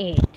8।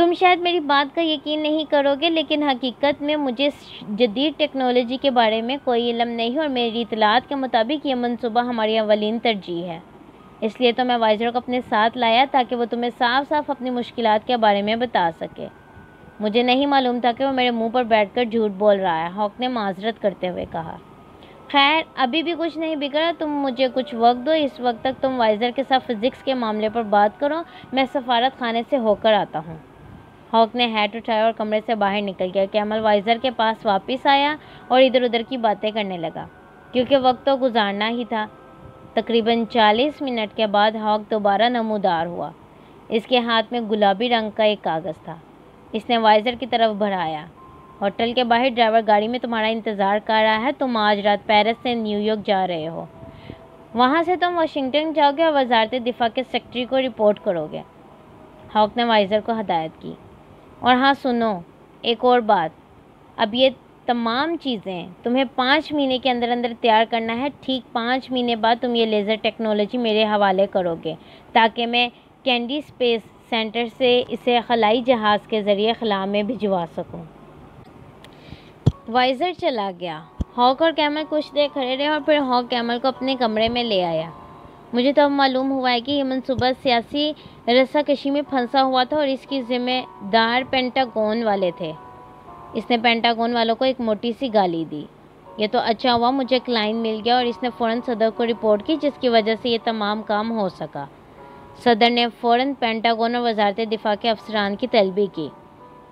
تم شاید میری بات کا یقین نہیں کرو گے، لیکن حقیقت میں مجھے جدید ٹیکنالوجی کے بارے میں کوئی علم نہیں اور میری اطلاعات کے مطابق یہ منصوبہ ہماری اولین ترجیح ہے۔ اس لیے تو میں وائزر کو اپنے ساتھ لایا تاکہ وہ تمہیں صاف صاف اپنی مشکلات کے بارے میں بتا سکے۔ مجھے نہیں معلوم تھا کہ وہ میرے منہ پر بیٹھ کر جھوٹ بول رہا ہے، ہاک نے معذرت کرتے ہوئے کہا۔ خیر، ابھی بھی کچھ نہیں بگڑا، تم مجھے کچھ وقت دو، اس وقت تک تم وائزر کے ساتھ فزکس کے معاملے پر بات کرو، میں سفارت خانے سے ہو کر آتا ہوں۔ ہاک نے ہیٹ اٹھایا اور کمرے سے باہر نکل گیا۔ کیمل وائزر کے پاس واپس آیا اور ادھر ادھر کی باتیں کرنے لگا، کیونکہ وقت تو گزارنا ہی تھا۔ تقریباً 40 منٹ کے بعد ہاک دوبارہ نمودار ہوا۔ اس کے ہاتھ میں گلابی رنگ کا ایک کاغذ تھا۔ اس نے وائزر کی طرف بڑھایا۔ ہوٹل کے باہر ڈرائیور گاڑی میں تمہارا انتظار کر رہا ہے، تم آج رات پیرس سے نیو یارک جا رہے ہو، وہاں سے تم واشنگٹن جاؤ گے اور وزارت دفاع کے سیکرٹری کو رپورٹ کرو گے۔ ہاک نے وائزر کو ہدایت کی۔ اور ہاں سنو، ایک اور بات، اب یہ تمام چیزیں تمہیں 5 مہینے کے اندر اندر تیار کرنا ہے۔ ٹھیک 5 مہینے بعد تم یہ لیزر ٹیکنالوجی میرے حوالے کرو گے تاکہ میں کینڈی اسپیس سینٹر سے اسے خلائی جہاز کے ذریعے خلا میں بھجوا سکوں۔ وائزر چلا گیا۔ ہاک اور کیمل کچھ دیر کھڑے رہے اور پھر ہاک کیمل کو اپنے کمرے میں لے آیا۔ مجھے تو اب معلوم ہوا ہے کہ یہ منصوبہ سیاسی رسا کشی میں پھنسا ہوا تھا اور اس کی ذمہ دار پینٹاگون والے تھے۔ اس نے پینٹاگون والوں کو ایک موٹی سی گالی دی۔ یہ تو اچھا ہوا مجھے کلائنٹ مل گیا اور اس نے فوراً صدر کو رپورٹ کی، جس کی وجہ سے یہ تمام کام ہو سکا۔ صدر نے فوراً پینٹاگون اور وزارت دفاع کے افسران کی طلبی کی۔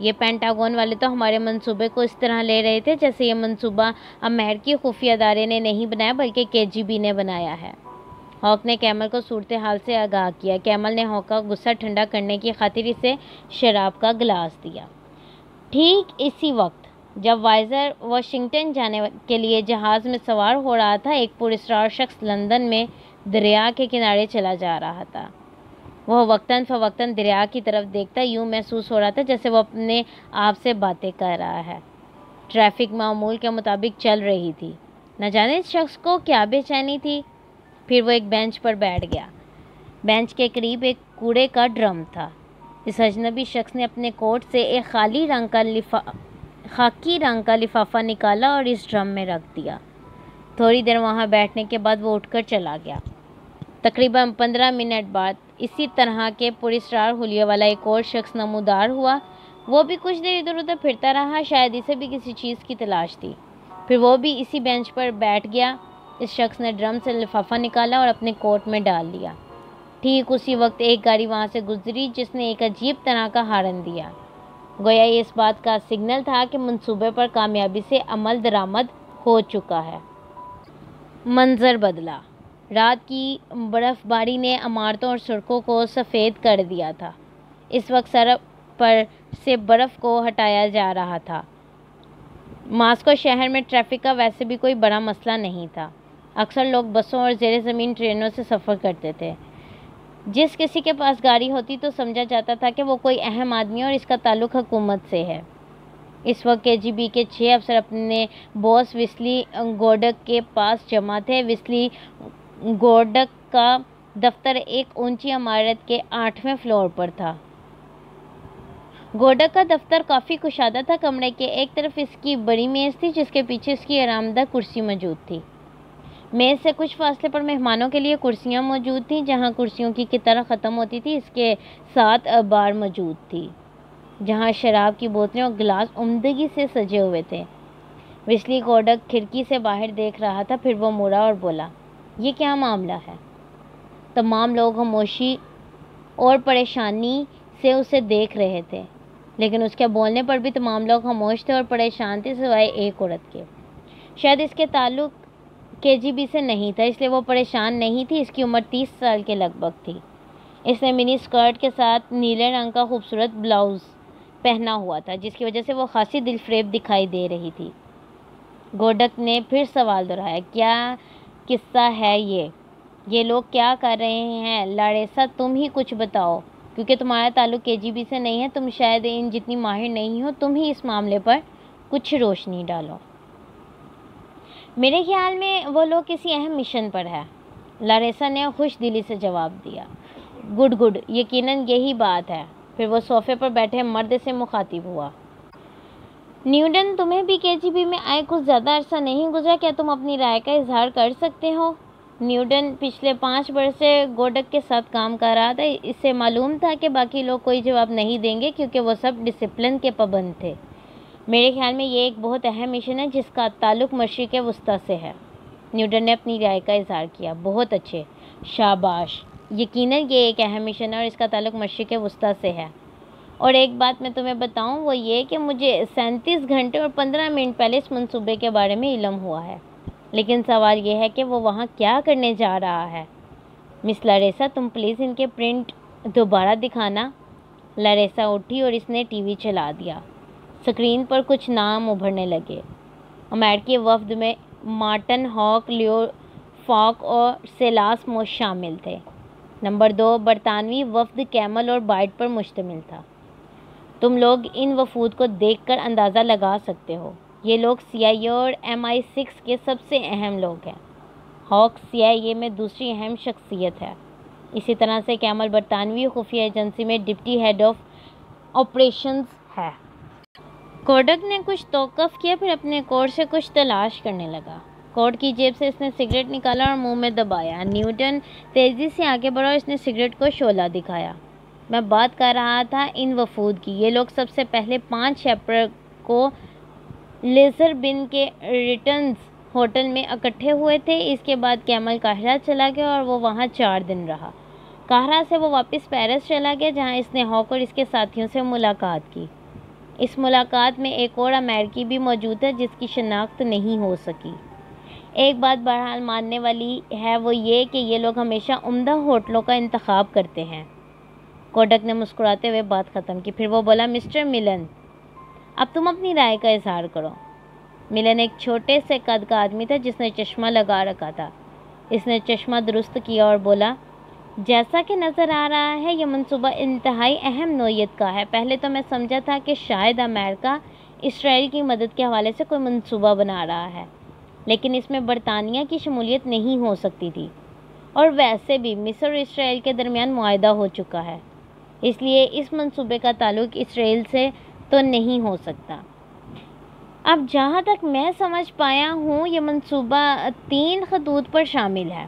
یہ پینٹاگون والے تو ہمارے منصوبے کو اس طرح لے رہے تھے جیسے یہ منصوبہ امریکی خفیہ ادارے نے نہیں بنایا بلکہ KGB نے بنایا ہے۔ ہاک نے کیمل کو صورتحال سے آگاہ کیا۔ کیمل نے ہاک کا غصہ ٹھنڈا کرنے کی خاطر اسے شراب کا گلاس دیا۔ ٹھیک اسی وقت جب وائزر واشنگٹن جانے کے لیے جہاز میں سوار ہو رہا تھا، ایک پراسرار شخص لندن میں دریا کے کنارے چلا جا رہا تھا۔ وہ وقتاً فوقتاً دریا کی طرف دیکھتا، یوں محسوس ہو رہا تھا جیسے وہ اپنے آپ سے باتیں کر رہا ہے۔ ٹریفک معمول کے مطابق چل رہی تھی۔ نہ جانے اس شخص کو کیا بے چینی تھی۔ پھر وہ ایک بینچ پر بیٹھ گیا۔ بینچ کے قریب ایک کوڑے کا ڈرم تھا۔ اس اجنبی شخص نے اپنے کوٹ سے ایک خاکی رنگ کا لفافہ نکالا اور اس ڈرم میں رکھ دیا۔ تھوڑی دیر وہاں بیٹھنے کے بعد وہ اٹھ کر چلا گیا۔ تقریباً 15 منٹ بعد اسی طرح کے پراسرار حلیے والا ایک اور شخص نمودار ہوا۔ وہ بھی کچھ دیر ادھر ادھر پھرتا رہا، شاید اسے بھی کسی چیز کی تلاش تھی۔ پھر وہ بھی اسی بینچ پر بیٹھ گیا۔ اس شخص نے ڈرم سے لفافہ نکالا اور اپنے کوٹ میں ڈال لیا۔ ٹھیک اسی وقت ایک گاڑی وہاں سے گزری جس نے ایک عجیب طرح کا ہارن دیا، گویا یہ اس بات کا سگنل تھا کہ منصوبے پر کامیابی سے عمل درآمد ہو چکا ہے۔ منظر بدلا۔ رات کی برف باری نے عمارتوں اور سڑکوں کو سفید کر دیا تھا۔ اس وقت سڑک پر سے برف کو ہٹایا جا رہا تھا۔ ماسکو شہر میں ٹریفک کا ویسے بھی کوئی بڑا مسئلہ نہیں تھا۔ اکثر لوگ بسوں اور زیر زمین ٹرینوں سے سفر کرتے تھے۔ جس کسی کے پاس گاڑی ہوتی تو سمجھا جاتا تھا کہ وہ کوئی اہم آدمی اور اس کا تعلق حکومت سے ہے۔ اس وقت KGB کے 6 افسر اپنے باس ویسلی گورڈک کے پاس جمع تھے۔ ویسلی گورڈک کا دفتر ایک اونچی عمارت کے 8ویں فلور پر تھا۔ گورڈک کا دفتر کافی کشادہ تھا۔ کمرے کے ایک طرف اس کی بڑی میز تھی جس کے پیچھے اس کی آرام دہ کرسی موجود تھی۔ میز سے کچھ فاصلے پر مہمانوں کے لیے کرسیاں موجود تھیں۔ جہاں کرسیوں کی قطار ختم ہوتی تھی اس کے ساتھ بار موجود تھی جہاں شراب کی بوتلیں اور گلاس عمدگی سے سجے ہوئے تھے۔ ویسلی گورڈک کھڑکی سے باہر دیکھ رہا تھا، پھر وہ مڑا اور بولا، یہ کیا معاملہ ہے؟ تمام لوگ خاموشی اور پریشانی سے اسے دیکھ رہے تھے، لیکن اس کے بولنے پر بھی تمام لوگ خاموش تھے اور پریشان تھے سوائے ایک عورت کے۔ شاید اس کے تعلق KGB سے نہیں تھا، اس لیے وہ پریشان نہیں تھی۔ اس کی عمر 30 سال کے لگ بھگ تھی۔ اس نے منی اسکرٹ کے ساتھ نیلے رنگ کا خوبصورت بلاؤز پہنا ہوا تھا جس کی وجہ سے وہ خاصی دل فریب دکھائی دے رہی تھی۔ گورڈک نے پھر سوال دہرایا، کیا قصہ ہے یہ لوگ کیا کر رہے ہیں؟ لاریسا تم ہی کچھ بتاؤ، کیونکہ تمہارا تعلق KGB سے نہیں ہے، تم شاید ان جتنی ماہر نہیں ہو، تم ہی اس معاملے پر کچھ روشنی ڈالو۔ میرے خیال میں وہ لوگ کسی اہم مشن پر ہے، لاریسا نے خوش دلی سے جواب دیا۔ گڈ، یقیناً یہی بات ہے۔ پھر وہ صوفے پر بیٹھے مرد سے مخاطب ہوا۔ نیوٹن، تمہیں بھی KGB میں آئے کچھ زیادہ عرصہ نہیں گزرا، کیا تم اپنی رائے کا اظہار کر سکتے ہو؟ نیوٹن پچھلے 5 برس سے گوڈک کے ساتھ کام کر رہا تھا۔ اس سے معلوم تھا کہ باقی لوگ کوئی جواب نہیں دیں گے کیونکہ وہ سب ڈسپلن کے پابند تھے۔ میرے خیال میں یہ ایک بہت اہم مشن ہے جس کا تعلق مشرق وسطیٰ سے ہے۔ نیوٹن نے اپنی رائے کا اظہار کیا۔ بہت اچھے، شاباش، یقیناً یہ ایک اہم مشن ہے اور اس کا تعلق مشرق وسطیٰ سے ہے۔ اور ایک بات میں تمہیں بتاؤں، وہ یہ کہ مجھے 37 گھنٹے اور 15 منٹ پہلے اس منصوبے کے بارے میں علم ہوا ہے، لیکن سوال یہ ہے کہ وہ وہاں کیا کرنے جا رہا ہے۔ مس لاریسا، تم پلیز ان کے پرنٹ دوبارہ دکھانا۔ لاریسا اٹھی اور اس نے ٹی وی چلا دیا۔ اسکرین پر کچھ نام ابھرنے لگے۔ امریکی وفد میں مارٹن ہاک، لیو فاک اور سیلاس موس شامل تھے۔ نمبر 2، برطانوی وفد کیمل اور بائٹ پر مشتمل تھا۔ تم لوگ ان وفود کو دیکھ کر اندازہ لگا سکتے ہو، یہ لوگ CIA اور MI6 کے سب سے اہم لوگ ہیں۔ ہاک CIA میں دوسری اہم شخصیت ہے۔ اسی طرح سے کیمل برطانوی خفیہ ایجنسی میں ڈپٹی ہیڈ آف آپریشنز ہے۔ کوڈک نے کچھ توقف کیا، پھر اپنے کوٹ سے کچھ تلاش کرنے لگا۔ کوٹ کی جیب سے اس نے سگریٹ نکالا اور منہ میں دبایا۔ نیوٹن تیزی سے آگے بڑھا اور اس نے سگریٹ کو شعلہ دکھایا۔ میں بات کر رہا تھا ان وفود کی۔ یہ لوگ سب سے پہلے 5 اپریل کو لیزر بن کے ریٹنز ہوٹل میں اکٹھے ہوئے تھے۔ اس کے بعد کیمل قاہرہ چلا گیا اور وہ وہاں 4 دن رہا۔ قاہرہ سے وہ واپس پیرس چلا گیا جہاں اس نے ہاک اور اس کے ساتھیوں سے ملاقات کی۔ اس ملاقات میں ایک اور امریکی بھی موجود ہے جس کی شناخت نہیں ہو سکی۔ ایک بات بہرحال ماننے والی ہے، وہ یہ کہ یہ لوگ ہمیشہ عمدہ ہوٹلوں کا انتخاب کرتے ہیں۔ کوڈک نے مسکراتے ہوئے بات ختم کی۔ پھر وہ بولا، مسٹر ملن، اب تم اپنی رائے کا اظہار کرو۔ ملن ایک چھوٹے سے قد کا آدمی تھا جس نے چشمہ لگا رکھا تھا۔ اس نے چشمہ درست کیا اور بولا، جیسا کہ نظر آ رہا ہے یہ منصوبہ انتہائی اہم نوعیت کا ہے۔ پہلے تو میں سمجھا تھا کہ شاید امریکہ اسرائیل کی مدد کے حوالے سے کوئی منصوبہ بنا رہا ہے، لیکن اس میں برطانیہ کی شمولیت نہیں ہو سکتی تھی، اور ویسے بھی مصر اور اسرائیل کے درمیان معاہدہ ہو چکا ہے، اس لیے اس منصوبے کا تعلق اسرائیل سے تو نہیں ہو سکتا۔ اب جہاں تک میں سمجھ پایا ہوں یہ منصوبہ 3 خطوط پر شامل ہے،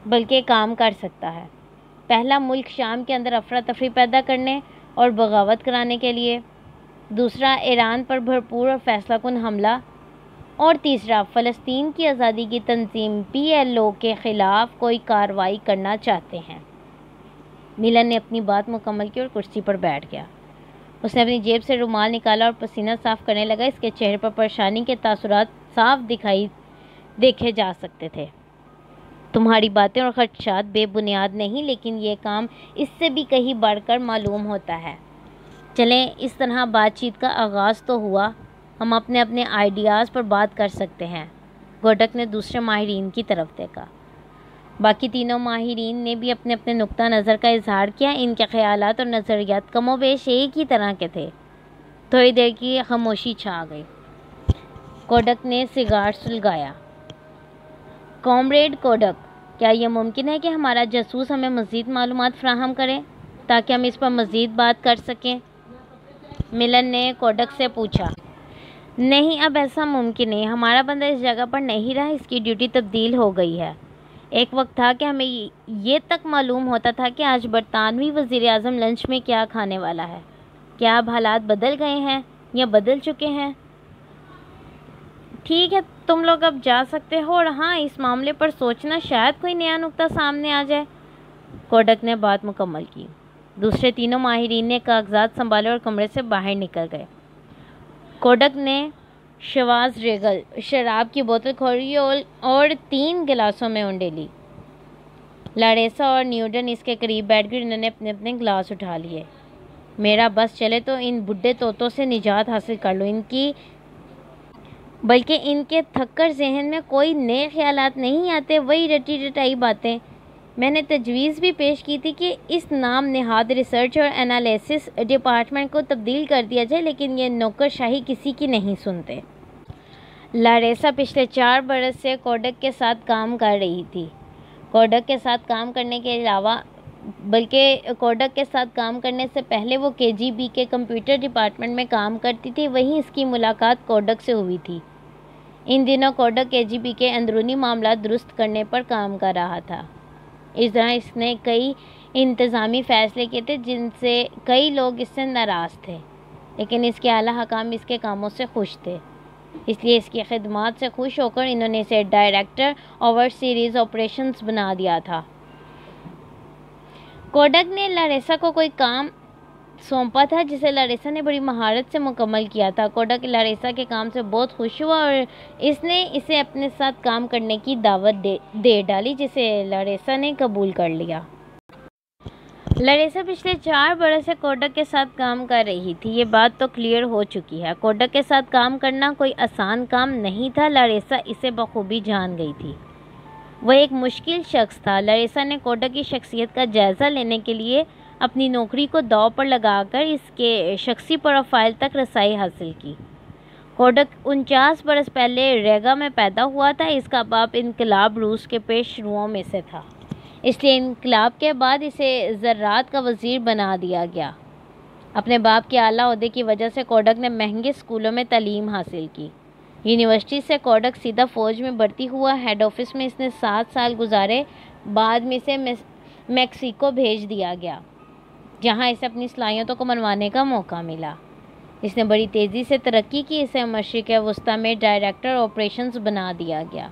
بلکہ کام کر سکتا ہے۔ پہلا، ملک شام کے اندر افراتفری پیدا کرنے اور بغاوت کرانے کے لیے۔ دوسرا، ایران پر بھرپور اور فیصلہ کن حملہ۔ اور تیسرا، فلسطین کی آزادی کی تنظیم PLO کے خلاف کوئی کارروائی کرنا چاہتے ہیں۔ ملن نے اپنی بات مکمل کی اور کرسی پر بیٹھ گیا۔ اس نے اپنی جیب سے رومال نکالا اور پسینہ صاف کرنے لگا۔ اس کے چہرے پر پریشانی کے تاثرات صاف دیکھے جا سکتے تھے۔ تمہاری باتیں اور خدشات بے بنیاد نہیں، لیکن یہ کام اس سے بھی کہیں بڑھ کر معلوم ہوتا ہے۔ چلیں، اس طرح بات چیت کا آغاز تو ہوا، ہم اپنے اپنے آئیڈیاز پر بات کر سکتے ہیں۔ گوڈک نے دوسرے ماہرین کی طرف دیکھا۔ باقی تینوں ماہرین نے بھی اپنے اپنے نقطہ نظر کا اظہار کیا۔ ان کے خیالات اور نظریات کم و بیش ایک ہی طرح کے تھے۔ تھوڑی دیر کی خاموشی چھا گئی۔ کوڈک نے سگار سلگایا۔ کامریڈ کوڈک، کیا یہ ممکن ہے کہ ہمارا جاسوس ہمیں مزید معلومات فراہم کرے تاکہ ہم اس پر مزید بات کر سکیں؟ ملن نے کوڈک سے پوچھا۔ نہیں، اب ایسا ممکن نہیں۔ ہمارا بندہ اس جگہ پر نہیں رہا، اس کی ڈیوٹی تبدیل ہو گئی ہے۔ ایک وقت تھا کہ ہمیں یہ تک معلوم ہوتا تھا کہ آج برطانوی وزیر اعظم لنچ میں کیا کھانے والا ہے۔ کیا اب حالات بدل گئے ہیں یا بدل چکے ہیں؟ ٹھیک ہے، تم لوگ اب جا سکتے ہو، اور ہاں، اس معاملے پر سوچنا، شاید کوئی نیا نقطہ سامنے آ جائے۔ کوڈک نے بات مکمل کی۔ دوسرے تینوں ماہرین نے کاغذات سنبھالے اور کمرے سے باہر نکل گئے۔ کوڈک نے شواز ریگل شراب کی بوتل کھولی اور 3 گلاسوں میں اونڈیلی۔ لاریسا اور نیوٹن اس کے قریب بیٹھ گئے، انہوں نے اپنے اپنے گلاس اٹھا لیے۔ میرا بس چلے تو ان بڈھے طوطوں سے نجات حاصل کر لو، بلکہ ان کے تھکر ذہن میں کوئی نئے خیالات نہیں آتے، وہی رٹی رٹائی باتیں۔ میں نے تجویز بھی پیش کی تھی کہ اس نام نہاد ریسرچ اور انالیسس ڈپارٹمنٹ کو تبدیل کر دیا جائے، لیکن یہ نوکر شاہی کسی کی نہیں سنتے۔ لاریسا پچھلے 4 برس سے کوڈک کے ساتھ کام کر رہی تھی۔ کوڈک کے ساتھ کام کرنے کے علاوہ بلکہ کوڈک کے ساتھ کام کرنے سے پہلے وہ KGB کے کمپیوٹر ڈپارٹمنٹ میں کام کرتی تھی، وہیں اس کی ملاقات کوڈک سے ہوئی تھی۔ ان دنوں کوڈک KGB کے اندرونی معاملات درست کرنے پر کام کر رہا تھا۔ اس طرح اس نے کئی انتظامی فیصلے کیے تھے جن سے کئی لوگ اس سے ناراض تھے، لیکن اس کے اعلیٰ حکام اس کے کاموں سے خوش تھے، اس لیے اس کی خدمات سے خوش ہو کر انہوں نے اسے ڈائریکٹر اوور سیریز آپریشنز بنا دیا تھا۔ کوڈک نے لاریسا کو کوئی کام سونپا تھا جسے لاریسا نے بڑی مہارت سے مکمل کیا تھا۔ کوڈک لاریسا کے کام سے بہت خوش ہوا اور اس نے اسے اپنے ساتھ کام کرنے کی دعوت دے ڈالی، جسے لاریسا نے قبول کر لیا۔ لاریسا پچھلے 4 برس سے کوڈک کے ساتھ کام کر رہی تھی، یہ بات تو کلیئر ہو چکی ہے۔ کوڈک کے ساتھ کام کرنا کوئی آسان کام نہیں تھا، لاریسا اسے بخوبی جان گئی تھی۔ وہ ایک مشکل شخص تھا۔ لاریسا نے کوڈک کی شخصیت کا جائزہ لینے کے لیے اپنی نوکری کو داؤ پر لگا کر اس کے شخصی پروفائل تک رسائی حاصل کی۔ کوڈک 49 برس پہلے ریگا میں پیدا ہوا تھا۔ اس کا باپ انقلاب روس کے پیش روؤں میں سے تھا، اس لیے انقلاب کے بعد اسے زراعت کا وزیر بنا دیا گیا۔ اپنے باپ کے اعلیٰ عہدے کی وجہ سے کوڈک نے مہنگے اسکولوں میں تعلیم حاصل کی۔ یونیورسٹی سے کوڈک سیدھا فوج میں بھرتی ہوا۔ ہیڈ آفس میں اس نے 7 سال گزارے، بعد میں اسے میکسیکو بھیج دیا گیا، جہاں اسے اپنی صلاحیتوں کو منوانے کا موقع ملا۔ اس نے بڑی تیزی سے ترقی کی، اسے مشرق وسطیٰ میں ڈائریکٹر آپریشنز بنا دیا گیا۔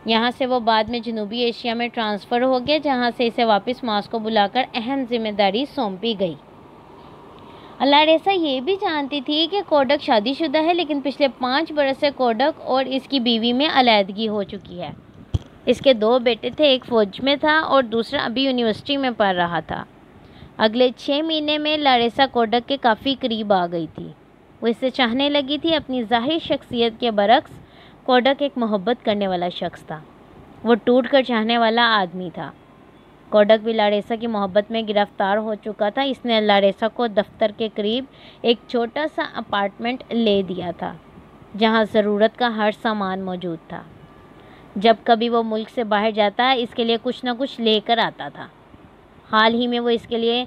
یہاں سے وہ بعد میں جنوبی ایشیا میں ٹرانسفر ہو گیا، جہاں سے اسے واپس ماسکو بلا کر اہم ذمہ داری سونپی گئی۔ لاریسا یہ بھی جانتی تھی کہ کوڈک شادی شدہ ہے، لیکن پچھلے 5 برس سے کوڈک اور اس کی بیوی میں علیحدگی ہو چکی ہے۔ اس کے 2 بیٹے تھے، ایک فوج میں تھا اور دوسرا ابھی یونیورسٹی میں پڑھ رہا تھا۔ اگلے 6 مہینے میں لاریسا کوڈک کے کافی قریب آ گئی تھی، وہ اس سے چاہنے لگی تھی۔ اپنی ظاہری شخصیت کے برعکس کوڈک ایک محبت کرنے والا شخص تھا، وہ ٹوٹ کر چاہنے والا آدمی تھا۔ کوڈک بھی لاریسا کی محبت میں گرفتار ہو چکا تھا۔ اس نے لاریسا کو دفتر کے قریب ایک چھوٹا سا اپارٹمنٹ لے دیا تھا، جہاں ضرورت کا ہر سامان موجود تھا۔ جب کبھی وہ ملک سے باہر جاتا اس کے لیے کچھ نہ کچھ لے کر آتا تھا۔ حال ہی میں وہ اس کے لیے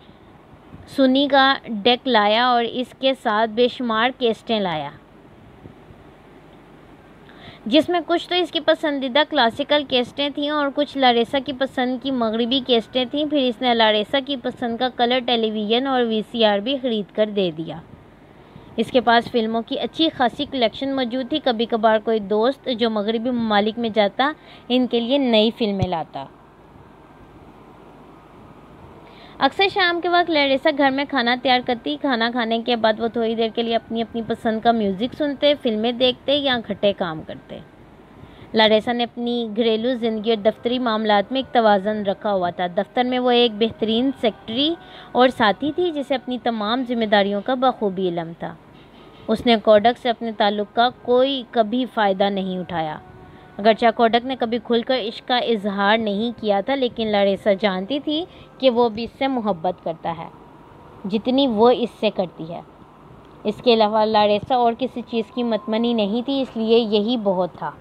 سونی کا ڈیک لایا اور اس کے ساتھ بے شمار کیسٹیں لایا، جس میں کچھ تو اس کی پسندیدہ کلاسیکل کیسٹیں تھیں اور کچھ لاریسا کی پسند کی مغربی کیسٹیں تھیں۔ پھر اس نے لاریسا کی پسند کا کلر ٹیلی ویژن اور VCR بھی خرید کر دے دیا۔ اس کے پاس فلموں کی اچھی خاصی کلیکشن موجود تھی۔ کبھی کبھار کوئی دوست جو مغربی ممالک میں جاتا ان کے لیے نئی فلمیں لاتا۔ اکثر شام کے وقت لاریسا گھر میں کھانا تیار کرتی۔ کھانا کھانے کے بعد وہ تھوڑی دیر کے لیے اپنی پسند کا میوزک سنتے، فلمیں دیکھتے یا گھنٹے کام کرتے۔ لاریسا نے اپنی گھریلو زندگی اور دفتری معاملات میں ایک توازن رکھا ہوا تھا۔ دفتر میں وہ ایک بہترین سیکرٹری اور ساتھی تھی جسے اپنی تمام ذمہ داریوں کا بخوبی علم تھا۔ اس نے کوڈک سے اپنے تعلق کا کبھی فائدہ نہیں اٹھایا۔ اگرچہ کوڈک نے کبھی کھل کر عشق کا اظہار نہیں کیا تھا، لیکن لاریسا جانتی تھی کہ وہ بھی اس سے محبت کرتا ہے جتنی وہ اس سے کرتی ہے۔ اس کے علاوہ لاریسا اور کسی چیز کی متمنی نہیں تھی، اس لیے یہی بہت تھا۔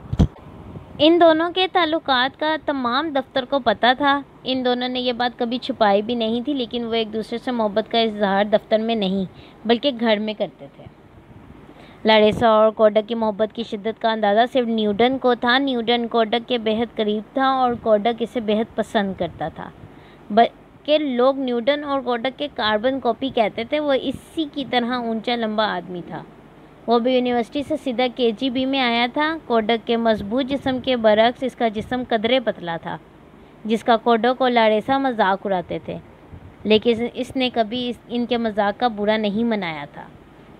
ان دونوں کے تعلقات کا تمام دفتر کو پتہ تھا۔ ان دونوں نے یہ بات کبھی چھپائی بھی نہیں تھی، لیکن وہ ایک دوسرے سے محبت کا اظہار دفتر میں نہیں بلکہ گھر میں کرتے تھے۔ لاریسا اور کوڈک کی محبت کی شدت کا اندازہ صرف نیوٹن کو تھا۔ نیوٹن کوڈک کے بہت قریب تھا اور کوڈک اسے بہت پسند کرتا تھا، بلکہ لوگ نیوٹن اور کوڈک کے کاربن کاپی کہتے تھے۔ وہ اسی کی طرح اونچا لمبا آدمی تھا۔ وہ بھی یونیورسٹی سے سیدھا KGB میں آیا تھا۔ کوڈک کے مضبوط جسم کے برعکس اس کا جسم قدرے پتلا تھا، جس کا کوڈک اور لاریسا مذاق اڑاتے تھے، لیکن اس نے کبھی ان کے مذاق کا برا نہیں منایا تھا،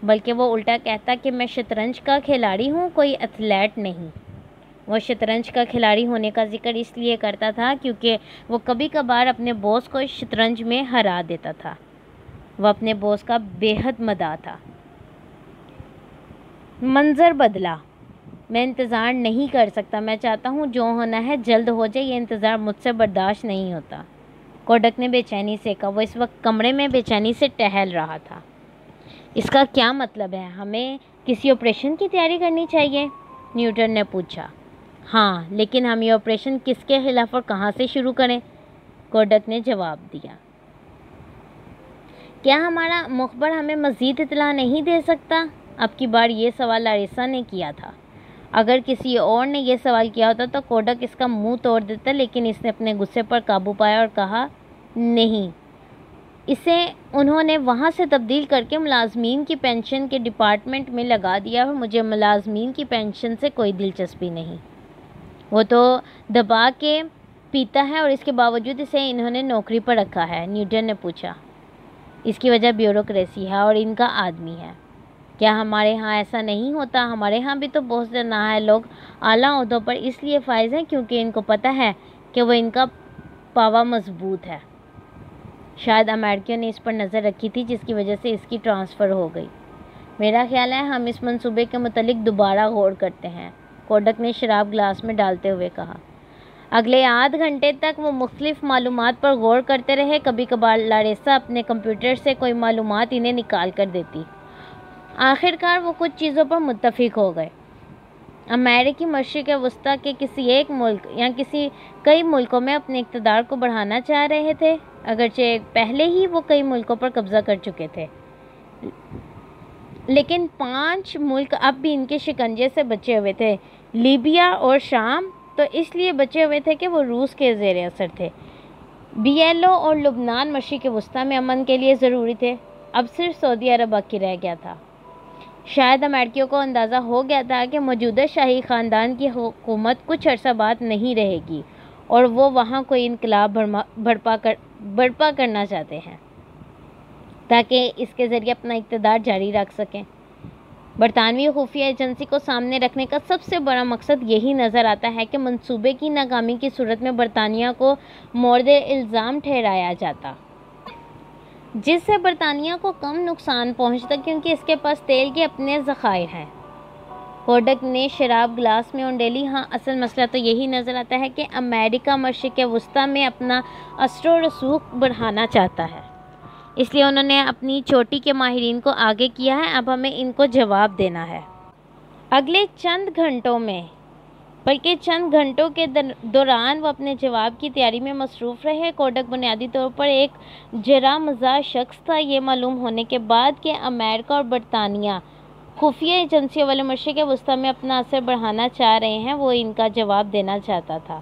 بلکہ وہ الٹا کہتا کہ میں شطرنج کا کھلاڑی ہوں، کوئی ایتھلیٹ نہیں۔ وہ شطرنج کا کھلاڑی ہونے کا ذکر اس لیے کرتا تھا کیونکہ وہ کبھی کبھار اپنے باس کو شطرنج میں ہرا دیتا تھا۔ وہ اپنے باس کا بے حد مداح تھا۔ منظر بدلا۔ میں انتظار نہیں کر سکتا، میں چاہتا ہوں جو ہونا ہے جلد ہو جائے، یہ انتظار مجھ سے برداشت نہیں ہوتا۔ کوڈک نے بے چینی سے کہا۔ وہ اس وقت کمرے میں بے چینی سے ٹہل رہا تھا۔ اس کا کیا مطلب ہے؟ ہمیں کسی آپریشن کی تیاری کرنی چاہیے؟ نیوٹن نے پوچھا۔ ہاں، لیکن ہم یہ آپریشن کس کے خلاف اور کہاں سے شروع کریں؟ کوڈک نے جواب دیا۔ کیا ہمارا مخبر ہمیں مزید اطلاع نہیں دے سکتا؟ اب کی بار یہ سوال لاریسا نے کیا تھا۔ اگر کسی اور نے یہ سوال کیا ہوتا تو کوڈک اس کا منہ توڑ دیتا، لیکن اس نے اپنے غصے پر قابو پایا اور کہا، نہیں، اسے انہوں نے وہاں سے تبدیل کر کے ملازمین کی پینشن کے ڈپارٹمنٹ میں لگا دیا اور مجھے ملازمین کی پینشن سے کوئی دلچسپی نہیں۔ وہ تو دبا کے پیتا ہے اور اس کے باوجود اسے انہوں نے نوکری پر رکھا ہے، نیوٹن نے پوچھا۔ اس کی وجہ بیوروکریسی ہے اور ان کا آدمی ہے۔ کیا ہمارے ہاں ایسا نہیں ہوتا؟ ہمارے ہاں بھی تو بہت سے نہایت لوگ اعلیٰ عہدوں پر اس لیے فائز ہیں کیونکہ ان کو پتہ ہے کہ وہ ان کا پاوا مضبوط ہے۔ شاید امریکیوں نے اس پر نظر رکھی تھی جس کی وجہ سے اس کی ٹرانسفر ہو گئی۔ میرا خیال ہے ہم اس منصوبے کے متعلق دوبارہ غور کرتے ہیں، کوڈک نے شراب گلاس میں ڈالتے ہوئے کہا۔ اگلے آدھ گھنٹے تک وہ مختلف معلومات پر غور کرتے رہے۔ کبھی کبھار لاریسا اپنے کمپیوٹر سے کوئی معلومات انہیں نکال کر دیتی۔ آخر کار وہ کچھ چیزوں پر متفق ہو گئے۔ امریکی مشرق وسطیٰ کے کسی ایک ملک یا کئی ملکوں میں اپنے اقتدار کو بڑھانا چاہ رہے تھے، اگرچہ پہلے ہی وہ کئی ملکوں پر قبضہ کر چکے تھے، لیکن 5 ملک اب بھی ان کے شکنجے سے بچے ہوئے تھے۔ لیبیا اور شام تو اس لیے بچے ہوئے تھے کہ وہ روس کے زیر اثر تھے۔ BLO اور لبنان مشرق وسطیٰ میں امن کے لیے ضروری تھے۔ اب صرف سعودی عرب باقی رہ گیا تھا۔ شاید امریکیوں کو اندازہ ہو گیا تھا کہ موجودہ شاہی خاندان کی حکومت کچھ عرصہ بعد نہیں رہے گی اور وہ وہاں کوئی انقلاب برپا کرنا چاہتے ہیں تاکہ اس کے ذریعے اپنا اقتدار جاری رکھ سکیں۔ برطانوی خفیہ ایجنسی کو سامنے رکھنے کا سب سے بڑا مقصد یہی نظر آتا ہے کہ منصوبے کی ناکامی کی صورت میں برطانیہ کو مورد الزام ٹھہرایا جاتا، جس سے برطانیہ کو کم نقصان پہنچتا کیونکہ اس کے پاس تیل کے اپنے ذخائر ہیں۔ کوڈک نے شراب گلاس میں انڈیلی۔ ہاں، اصل مسئلہ تو یہی نظر آتا ہے کہ امریکہ مشرق وسطیٰ میں اپنا اثر و رسوخ بڑھانا چاہتا ہے، اس لیے انہوں نے اپنی چوٹی کے ماہرین کو آگے کیا ہے۔ اب ہمیں ان کو جواب دینا ہے۔ اگلے چند گھنٹوں کے دوران وہ اپنے جواب کی تیاری میں مصروف رہے۔ کوڈک بنیادی طور پر ایک جرح مزاح شخص تھا۔ یہ معلوم ہونے کے بعد کہ امریکہ اور برطانیہ خفیہ ایجنسیوں والے مشرق وسطیٰ میں اپنا اثر بڑھانا چاہ رہے ہیں، وہ ان کا جواب دینا چاہتا تھا۔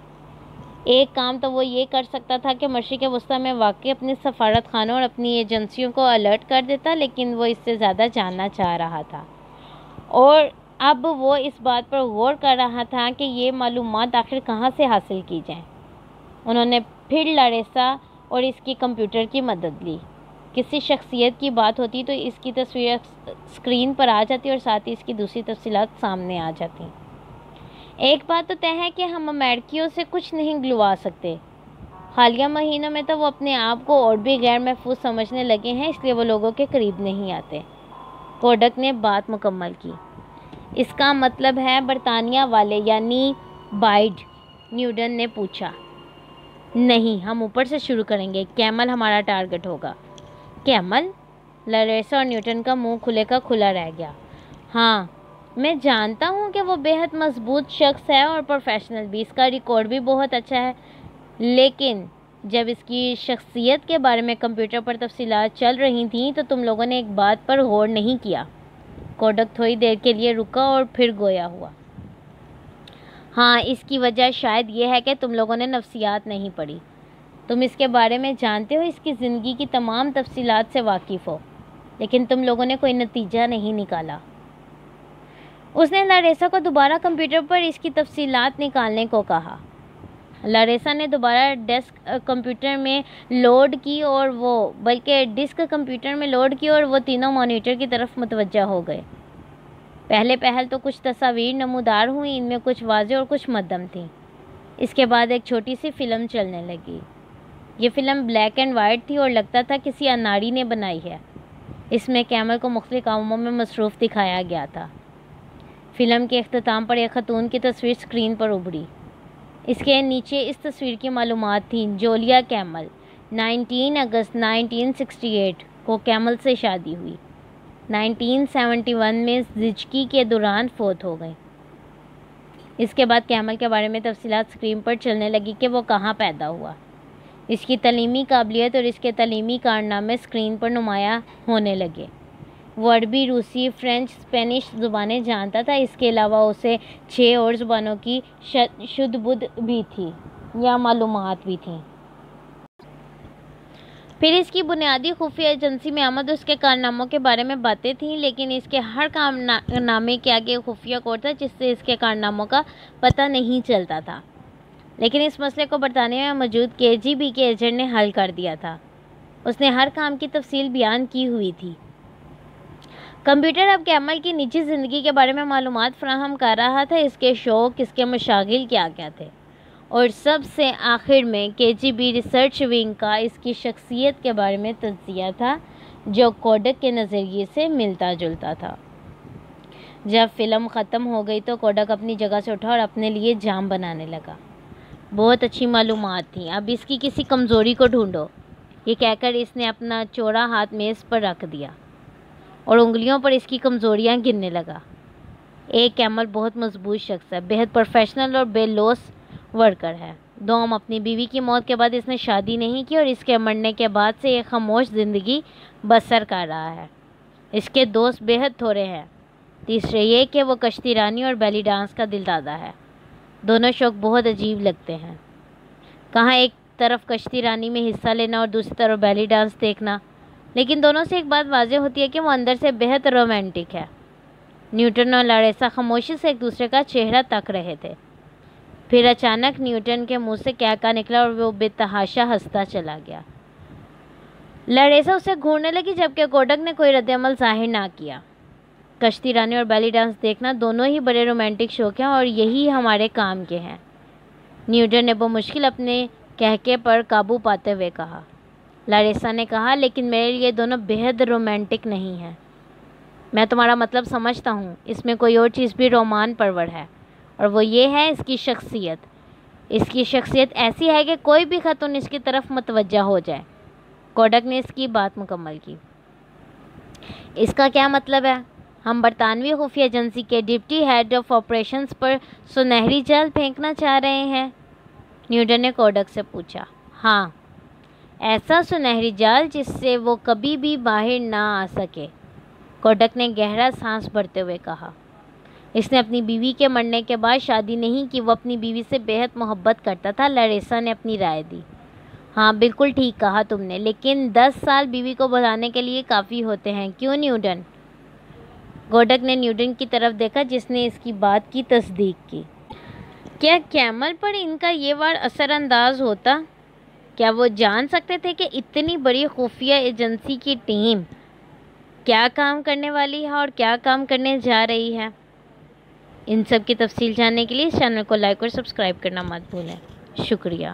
ایک کام تو وہ یہ کر سکتا تھا کہ مشرق وسطیٰ میں واقع اپنے سفارت خانوں اور اپنی ایجنسیوں کو الرٹ کر دیتا، لیکن وہ اس سے زیادہ جاننا چاہ رہا تھا اور اب وہ اس بات پر غور کر رہا تھا کہ یہ معلومات آخر کہاں سے حاصل کی جائیں۔ انہوں نے پھر لاریسا اور اس کی کمپیوٹر کی مدد لی۔ کسی شخصیت کی بات ہوتی تو اس کی تصویر اسکرین پر آ جاتی اور ساتھ ہی اس کی دوسری تفصیلات سامنے آ جاتی۔ ایک بات تو طے ہے کہ ہم امریکیوں سے کچھ نہیں گلوا سکتے۔ حالیہ مہینوں میں تو وہ اپنے آپ کو اور بھی غیر محفوظ سمجھنے لگے ہیں، اس لیے وہ لوگوں کے قریب نہیں آتے۔ کوڈک نے بات مکمل کی۔ اس کا مطلب ہے برطانیہ والے، یعنی بائیڈ؟ نیوٹن نے پوچھا۔ نہیں، ہم اوپر سے شروع کریں گے۔ کیمل ہمارا ٹارگٹ ہوگا۔ کیمل؟ لاریسا اور نیوٹن کا منہ کھلے کا کھلا رہ گیا۔ ہاں، میں جانتا ہوں کہ وہ بے حد مضبوط شخص ہے اور پروفیشنل بھی، اس کا ریکارڈ بھی بہت اچھا ہے، لیکن جب اس کی شخصیت کے بارے میں کمپیوٹر پر تفصیلات چل رہی تھیں تو تم لوگوں نے ایک بات پر غور نہیں کیا۔ کوڈک تھوڑی دیر کے لیے رکا اور پھر گویا ہوا۔ ہاں، اس کی وجہ شاید یہ ہے کہ تم لوگوں نے نفسیات نہیں پڑھی۔ تم اس کے بارے میں جانتے ہو، اس کی زندگی کی تمام تفصیلات سے واقف ہو، لیکن تم لوگوں نے کوئی نتیجہ نہیں نکالا۔ اس نے لاریسا کو دوبارہ کمپیوٹر پر اس کی تفصیلات نکالنے کو کہا۔ لاریسا نے دوبارہ ڈسک کمپیوٹر میں لوڈ کی اور وہ تینوں مانیٹر کی طرف متوجہ ہو گئے۔ پہلے پہل تو کچھ تصاویر نمودار ہوئیں، ان میں کچھ واضح اور کچھ مدھم تھیں۔ اس کے بعد ایک چھوٹی سی فلم چلنے لگی۔ یہ فلم بلیک اینڈ وائٹ تھی اور لگتا تھا کسی اناڑی نے بنائی ہے۔ اس میں کیمل کو مختلف کاموں میں مصروف دکھایا گیا تھا۔ فلم کے اختتام پر ایک خاتون کی تصویر اسکرین پر ابھری۔ اس کے نیچے اس تصویر کی معلومات تھیں۔ جولیا کیمل، 19 اگست 1968 کو کیمل سے شادی ہوئی۔ 1971 میں زچگی کے دوران فوت ہو گئی۔ اس کے بعد کیمل کے بارے میں تفصیلات اسکرین پر چلنے لگی کہ وہ کہاں پیدا ہوا، اس کی تعلیمی قابلیت اور اس کے تعلیمی کارنامے اسکرین پر نمایاں ہونے لگے۔ وہ عربی، روسی، فرینچ، اسپینش زبانیں جانتا تھا۔ اس کے علاوہ اسے 6 اور زبانوں کی شدھ بدھ بھی تھی یا معلومات بھی تھیں۔ پھر اس کی بنیادی خفیہ ایجنسی میں آمد اس کے کارناموں کے بارے میں باتیں تھیں، لیکن اس کے ہر کارنامے کے آگے ایک خفیہ کوڈ تھا جس سے اس کے کارناموں کا پتہ نہیں چلتا تھا۔ لیکن اس مسئلے کو برطانیہ میں موجود KGB کے ایجنٹ نے حل کر دیا تھا۔ اس نے ہر کام کی تفصیل بیان کی ہوئی تھی۔ کمپیوٹر اب کیمل کی نجی زندگی کے بارے میں معلومات فراہم کر رہا تھا، اس کے شوق، اس کے مشاغل کیا کیا تھے، اور سب سے آخر میں KGB ریسرچ ونگ کا اس کی شخصیت کے بارے میں تجزیہ تھا جو کوڈک کے نظریے سے ملتا جلتا تھا۔ جب فلم ختم ہو گئی تو کوڈک اپنی جگہ سے اٹھا اور اپنے لیے جام بنانے لگا۔ بہت اچھی معلومات تھیں، اب اس کی کسی کمزوری کو ڈھونڈو، یہ کہہ کر اس نے اپنا چوڑا ہاتھ میز پر رکھ دیا اور انگلیوں پر اس کی کمزوریاں گننے لگا۔ ایک، کیمل بہت مضبوط شخص ہے، بہت پروفیشنل اور بے لوث ورکر ہے۔ دوم، اپنی بیوی کی موت کے بعد اس نے شادی نہیں کی اور اس کے مرنے کے بعد سے ایک خاموش زندگی بسر کر رہا ہے۔ اس کے دوست بہت تھوڑے ہیں۔ تیسرے یہ کہ وہ کشتی رانی اور بیلی ڈانس کا دلدادہ ہے۔ دونوں شوق بہت عجیب لگتے ہیں۔ کہاں ایک طرف کشتی رانی میں حصہ لینا اور دوسری طرف بیلی ڈانس دیکھنا، لیکن دونوں سے ایک بات واضح ہوتی ہے کہ وہ اندر سے بہت رومانٹک ہے۔ نیوٹن اور لاریسا خاموشی سے ایک دوسرے کا چہرہ تک رہے تھے۔ پھر اچانک نیوٹن کے منہ سے کیا نکلا اور وہ بے تحاشا ہنستا چلا گیا۔ لاریسا اسے گھورنے لگی جبکہ کوڈک نے کوئی رد عمل ظاہر نہ کیا۔ کشتی رانی اور بیلی ڈانس دیکھنا دونوں ہی بڑے رومانٹک شوق ہیں اور یہی ہمارے کام کے ہیں، نیوٹن نے بمشکل اپنے کہکے پر قابو پاتے ہوئے کہا۔ لاریسا نے کہا، لیکن میرے لیے دونوں بہت رومانٹک نہیں ہیں۔ میں تمہارا مطلب سمجھتا ہوں، اس میں کوئی اور چیز بھی رومان پرور ہے، اور وہ یہ ہے اس کی شخصیت۔ اس کی شخصیت ایسی ہے کہ کوئی بھی خاتون اس کی طرف متوجہ ہو جائے۔ کوڈک نے اس کی بات مکمل کی۔ اس کا کیا مطلب ہے؟ ہم برطانوی خفیہ ایجنسی کے ڈپٹی ہیڈ آف آپریشنز پر سنہری جال پھینکنا چاہ رہے ہیں؟ نیوٹن نے کوڈک سے پوچھا۔ ہاں، ایسا سنہری جال جس سے وہ کبھی بھی باہر نہ آ سکے، کوڈک نے گہرا سانس بھرتے ہوئے کہا۔ اس نے اپنی بیوی کے مرنے کے بعد شادی نہیں کی، وہ اپنی بیوی سے بہت محبت کرتا تھا۔ لاریسا نے اپنی رائے دی۔ ہاں، بالکل ٹھیک کہا تم نے، لیکن 10 سال بیوی کو بھلانے کے لیے کافی ہوتے ہیں، کیوں نیوٹن؟ کوڈک نے نیوٹن کی طرف دیکھا جس نے اس کی بات کی تصدیق کی۔ کیا کیمل پر ان کا یہ وار اثر انداز ہوتا؟ کیا وہ جان سکتے تھے کہ اتنی بڑی خفیہ ایجنسی کی ٹیم کیا کام کرنے والی ہے اور کیا کام کرنے جا رہی ہے؟ ان سب کی تفصیل جاننے کے لیے اس چینل کو لائک اور سبسکرائب کرنا مت بھولیں۔ شکریہ۔